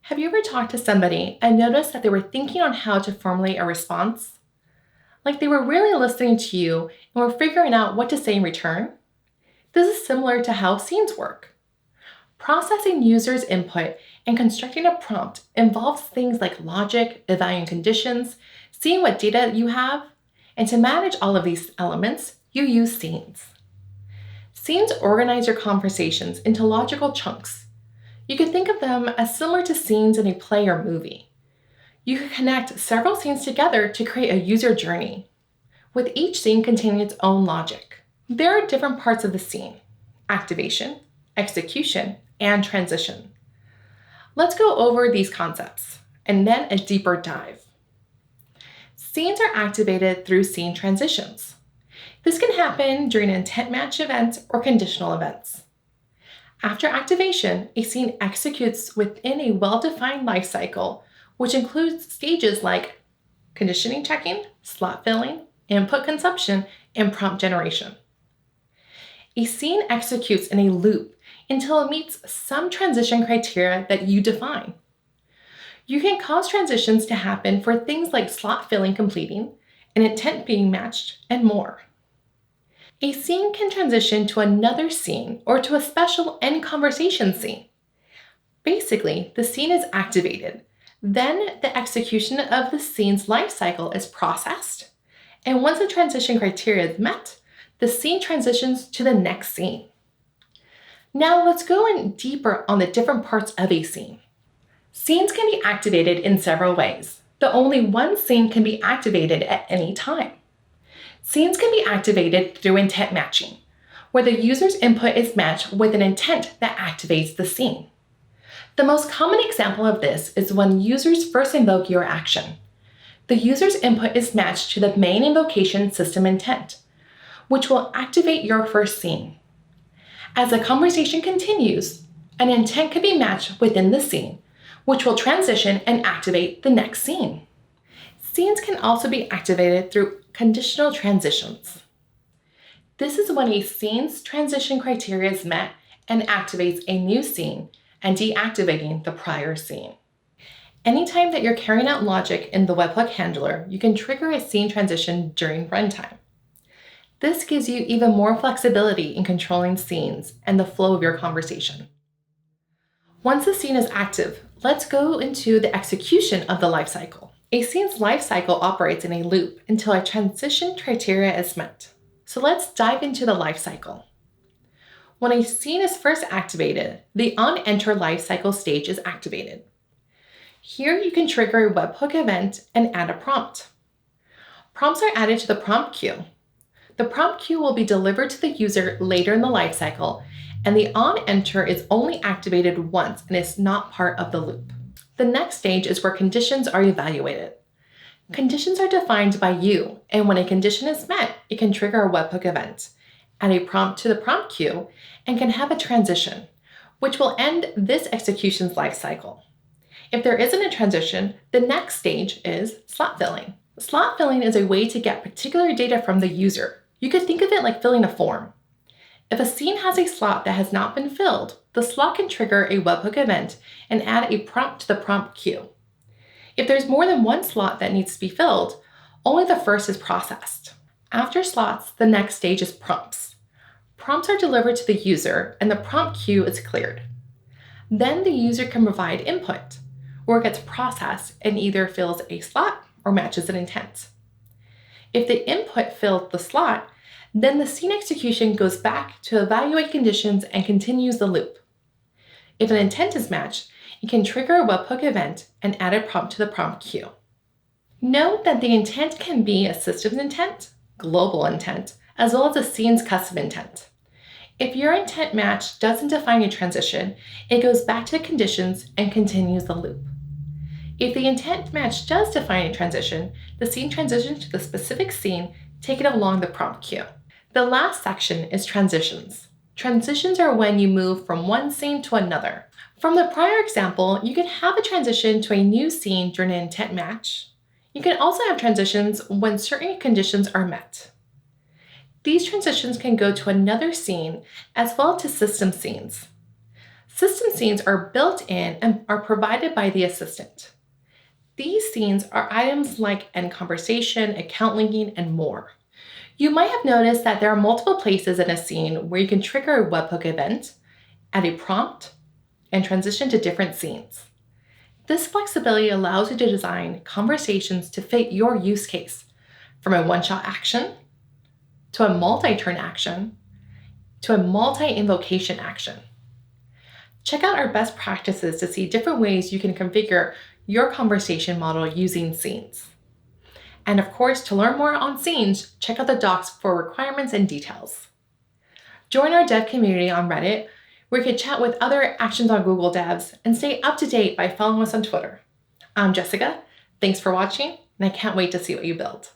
Have you ever talked to somebody and noticed that they were thinking on how to formulate a response? Like they were really listening to you and were figuring out what to say in return? This is similar to how scenes work. Processing users' input and constructing a prompt involves things like logic, evaluating conditions, seeing what data you have, and to manage all of these elements, you use scenes. Scenes organize your conversations into logical chunks. You can think of them as similar to scenes in a play or movie. You can connect several scenes together to create a user journey, with each scene containing its own logic. There are different parts of the scene: activation, execution, and transition. Let's go over these concepts, and then a deeper dive. Scenes are activated through scene transitions. This can happen during an intent match event or conditional events. After activation, a scene executes within a well-defined lifecycle, which includes stages like conditioning checking, slot filling, input consumption, and prompt generation. A scene executes in a loop until it meets some transition criteria that you define. You can cause transitions to happen for things like slot filling completing, an intent being matched, and more. A scene can transition to another scene or to a special end conversation scene. Basically, the scene is activated. Then the execution of the scene's lifecycle is processed. And once the transition criteria is met, the scene transitions to the next scene. Now let's go in deeper on the different parts of a scene. Scenes can be activated in several ways, but only one scene can be activated at any time. Scenes can be activated through intent matching, where the user's input is matched with an intent that activates the scene. The most common example of this is when users first invoke your action. The user's input is matched to the main invocation system intent, which will activate your first scene. As the conversation continues, an intent can be matched within the scene, which will transition and activate the next scene. Scenes can also be activated through conditional transitions. This is when a scene's transition criteria is met and activates a new scene and deactivating the prior scene. Anytime that you're carrying out logic in the webhook handler, you can trigger a scene transition during runtime. This gives you even more flexibility in controlling scenes and the flow of your conversation. Once the scene is active, let's go into the execution of the lifecycle. A scene's lifecycle operates in a loop until a transition criteria is met. So let's dive into the lifecycle. When a scene is first activated, the onEnter lifecycle stage is activated. Here you can trigger a webhook event and add a prompt. Prompts are added to the prompt queue. The prompt queue will be delivered to the user later in the lifecycle, and the onEnter is only activated once and is not part of the loop. The next stage is where conditions are evaluated. Conditions are defined by you, and when a condition is met, it can trigger a webhook event, add a prompt to the prompt queue, and can have a transition, which will end this execution's lifecycle. If there isn't a transition, the next stage is slot filling. Slot filling is a way to get particular data from the user. You could think of it like filling a form. If a scene has a slot that has not been filled, the slot can trigger a webhook event and add a prompt to the prompt queue. If there's more than one slot that needs to be filled, only the first is processed. After slots, the next stage is prompts. Prompts are delivered to the user and the prompt queue is cleared. Then the user can provide input, where it gets processed and either fills a slot or matches an intent. If the input filled the slot, then the scene execution goes back to evaluate conditions and continues the loop. If an intent is matched, it can trigger a webhook event and add a prompt to the prompt queue. Note that the intent can be a systems intent, global intent, as well as a scene's custom intent. If your intent match doesn't define a transition, it goes back to the conditions and continues the loop. If the intent match does define a transition, the scene transitions to the specific scene taken along the prompt queue. The last section is transitions. Transitions are when you move from one scene to another. From the prior example, you can have a transition to a new scene during an intent match. You can also have transitions when certain conditions are met. These transitions can go to another scene as well as to system scenes. System scenes are built in and are provided by the assistant. These scenes are items like end conversation, account linking, and more. You might have noticed that there are multiple places in a scene where you can trigger a webhook event, add a prompt, and transition to different scenes. This flexibility allows you to design conversations to fit your use case, from a one-shot action, to a multi-turn action, to a multi-invocation action. Check out our best practices to see different ways you can configure your conversation model using scenes. And of course, to learn more on scenes, check out the docs for requirements and details. Join our dev community on Reddit, where you can chat with other Actions on Google devs and stay up to date by following us on Twitter. I'm Jessica. Thanks for watching, and I can't wait to see what you build.